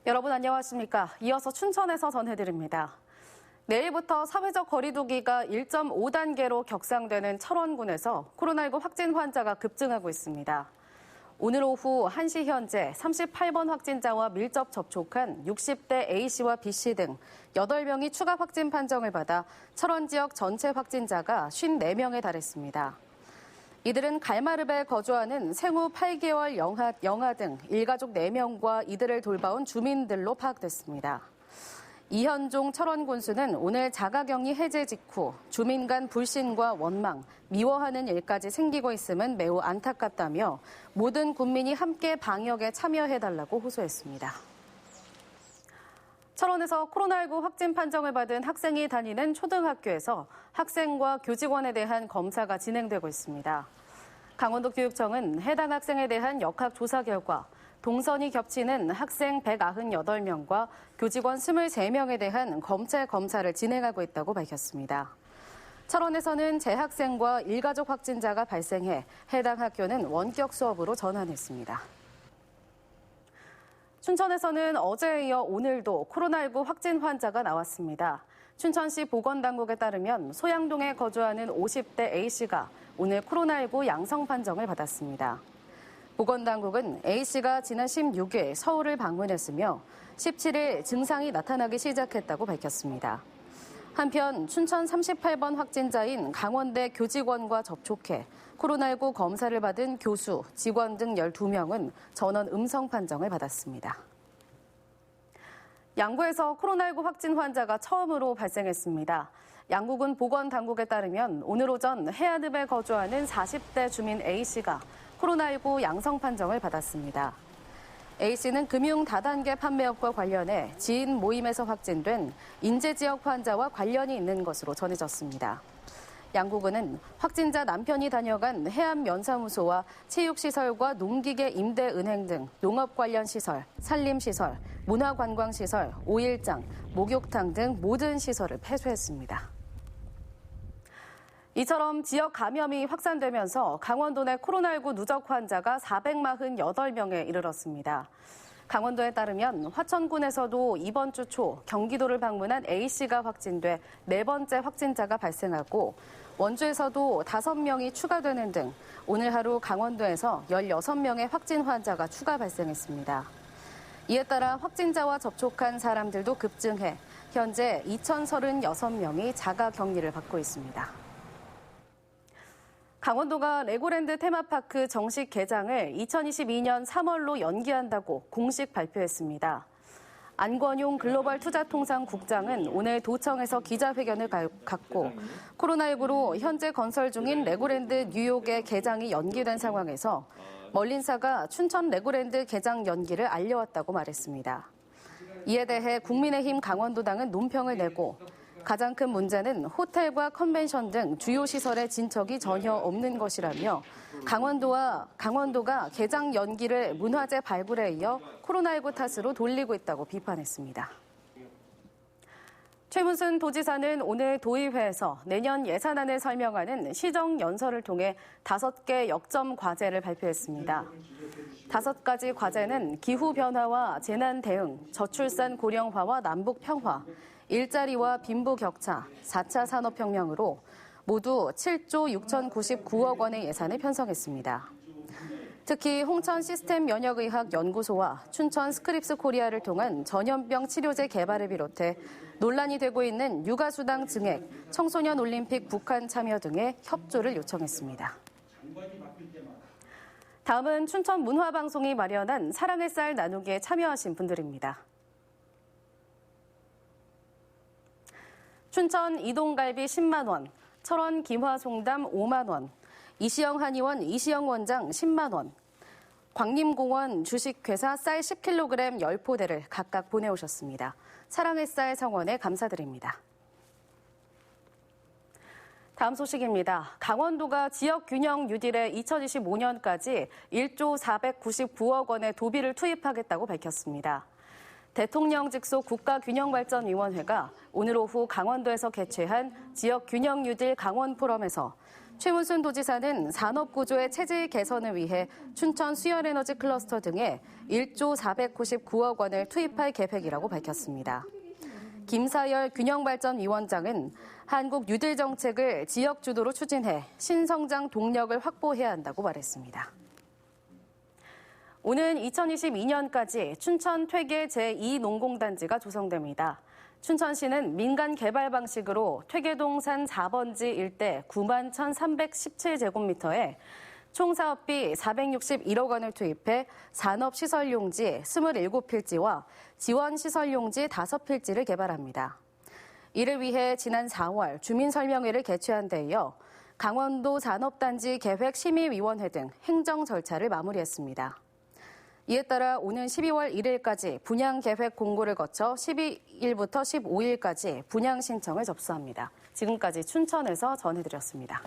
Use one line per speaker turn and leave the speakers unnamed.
여러분 안녕하십니까? 이어서 춘천에서 전해드립니다. 내일부터 사회적 거리두기가 1.5단계로 격상되는 철원군에서 코로나19 확진 환자가 급증하고 있습니다. 오늘 오후 1시 현재 38번 확진자와 밀접 접촉한 60대 A씨와 B씨 등 8명이 추가 확진 판정을 받아 철원 지역 전체 확진자가 54명에 달했습니다. 이들은 갈마르베에 거주하는 생후 8개월 영아 등 일가족 4명과 이들을 돌봐온 주민들로 파악됐습니다. 이현종 철원군수는 오늘 자가격리 해제 직후 주민 간 불신과 원망, 미워하는 일까지 생기고 있음은 매우 안타깝다며 모든 국민이 함께 방역에 참여해달라고 호소했습니다. 철원에서 코로나19 확진 판정을 받은 학생이 다니는 초등학교에서 학생과 교직원에 대한 검사가 진행되고 있습니다. 강원도 교육청은 해당 학생에 대한 역학 조사 결과 동선이 겹치는 학생 198명과 교직원 23명에 대한 검체 검사를 진행하고 있다고 밝혔습니다. 철원에서는 재학생과 일가족 확진자가 발생해 해당 학교는 원격 수업으로 전환했습니다. 춘천에서는 어제에 이어 오늘도 코로나19 확진 환자가 나왔습니다. 춘천시 보건당국에 따르면 소양동에 거주하는 50대 A씨가 오늘 코로나19 양성 판정을 받았습니다. 보건당국은 A씨가 지난 16일 서울을 방문했으며 17일 증상이 나타나기 시작했다고 밝혔습니다. 한편 춘천 38번 확진자인 강원대 교직원과 접촉해 코로나19 검사를 받은 교수, 직원 등 12명은 전원 음성 판정을 받았습니다. 양구에서 코로나19 확진 환자가 처음으로 발생했습니다. 양구군 보건당국에 따르면 오늘 오전 해안읍에 거주하는 40대 주민 A씨가 코로나19 양성 판정을 받았습니다. A씨는 금융 다단계 판매업과 관련해 지인 모임에서 확진된 인제지역 환자와 관련이 있는 것으로 전해졌습니다. 양구군은 확진자 남편이 다녀간 해안면사무소와 체육시설과 농기계 임대은행 등 농업 관련 시설, 산림시설, 문화관광시설, 오일장, 목욕탕 등 모든 시설을 폐쇄했습니다. 이처럼 지역 감염이 확산되면서 강원도 내 코로나19 누적 환자가 448명에 이르렀습니다. 강원도에 따르면 화천군에서도 이번 주 초 경기도를 방문한 A씨가 확진돼 4번째 확진자가 발생하고 원주에서도 5명이 추가되는 등 오늘 하루 강원도에서 16명의 확진 환자가 추가 발생했습니다. 이에 따라 확진자와 접촉한 사람들도 급증해 현재 2,036명이 자가 격리를 받고 있습니다. 강원도가 레고랜드 테마파크 정식 개장을 2022년 3월로 연기한다고 공식 발표했습니다. 안권용 글로벌 투자통상국장은 오늘 도청에서 기자회견을 갖고 코로나19로 현재 건설 중인 레고랜드 뉴욕의 개장이 연기된 상황에서 멀린사가 춘천 레고랜드 개장 연기를 알려왔다고 말했습니다. 이에 대해 국민의힘 강원도당은 논평을 내고 가장 큰 문제는 호텔과 컨벤션 등 주요 시설의 진척이 전혀 없는 것이라며 강원도가 개장 연기를 문화재 발굴에 이어 코로나19 탓으로 돌리고 있다고 비판했습니다. 최문순 도지사는 오늘 도의회에서 내년 예산안을 설명하는 시정연설을 통해 5개 역점 과제를 발표했습니다. 5가지 과제는 기후변화와 재난 대응, 저출산 고령화와 남북 평화, 일자리와 빈부 격차, 4차 산업혁명으로 모두 7조 6,099억 원의 예산을 편성했습니다. 특히 홍천 시스템 면역의학 연구소와 춘천 스크립스 코리아를 통한 전염병 치료제 개발을 비롯해 논란이 되고 있는 육아수당 증액, 청소년 올림픽 북한 참여 등의 협조를 요청했습니다. 다음은 춘천 문화방송이 마련한 사랑의 쌀 나누기에 참여하신 분들입니다. 춘천 이동갈비 10만 원, 철원 김화송담 5만 원, 이시영 한의원 이시영 원장 10만 원, 광림공원 주식회사 쌀 10kg 10포대를 각각 보내오셨습니다. 사랑의 쌀 성원에 감사드립니다. 다음 소식입니다. 강원도가 지역균형 뉴딜에 2025년까지 1조 499억 원의 도비를 투입하겠다고 밝혔습니다. 대통령 직속 국가균형발전위원회가 오늘 오후 강원도에서 개최한 지역균형 뉴딜 강원 포럼에서 최문순 도지사는 산업구조의 체질 개선을 위해 춘천 수열에너지 클러스터 등에 1조 499억 원을 투입할 계획이라고 밝혔습니다. 김사열 균형발전위원장은 한국 뉴딜 정책을 지역 주도로 추진해 신성장 동력을 확보해야 한다고 말했습니다. 오는 2022년까지 춘천 퇴계 제2농공단지가 조성됩니다. 춘천시는 민간 개발 방식으로 퇴계동 산 4번지 일대 9만 1,317제곱미터에 총 사업비 461억 원을 투입해 산업시설용지 27필지와 지원시설용지 5필지를 개발합니다. 이를 위해 지난 4월 주민설명회를 개최한 데 이어 강원도 산업단지 계획심의위원회 등 행정 절차를 마무리했습니다. 이에 따라 오는 12월 1일까지 분양계획 공고를 거쳐 12일부터 15일까지 분양 신청을 접수합니다. 지금까지 춘천에서 전해드렸습니다.